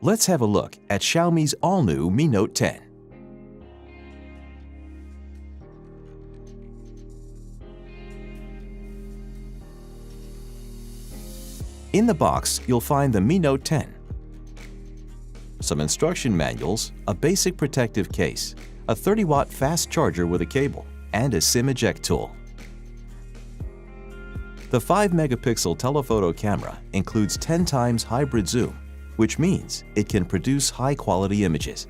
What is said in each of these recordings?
Let's have a look at Xiaomi's all-new Mi Note 10. In the box, you'll find the Mi Note 10, some instruction manuals, a basic protective case, a 30-watt fast charger with a cable, and a SIM eject tool. The 5-megapixel telephoto camera includes 10 times hybrid zoom, which means it can produce high-quality images.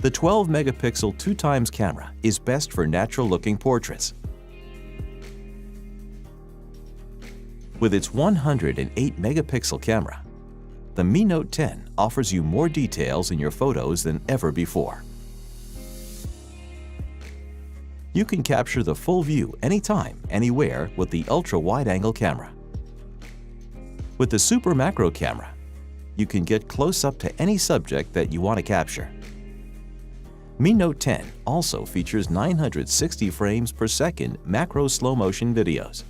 The 12-megapixel 2x camera is best for natural-looking portraits. With its 108-megapixel camera, the Mi Note 10 offers you more details in your photos than ever before. You can capture the full view anytime, anywhere with the ultra-wide-angle camera. With the Super Macro camera, you can get close up to any subject that you want to capture. Mi Note 10 also features 960 frames per second macro slow-motion videos.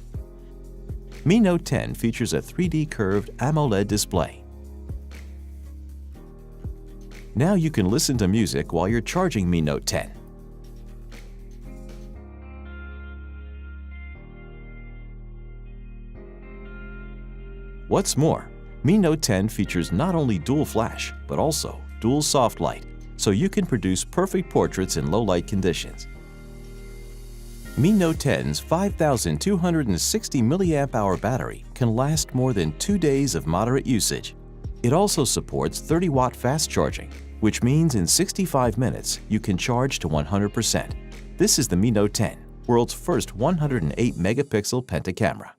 Mi Note 10 features a 3D curved AMOLED display. Now you can listen to music while you're charging Mi Note 10. What's more, Mi Note 10 features not only dual flash, but also dual soft light, so you can produce perfect portraits in low-light conditions. Mi Note 10's 5,260 mAh battery can last more than 2 days of moderate usage. It also supports 30-watt fast charging, which means in 65 minutes you can charge to 100%. This is the Mi Note 10, world's first 108-megapixel Penta camera.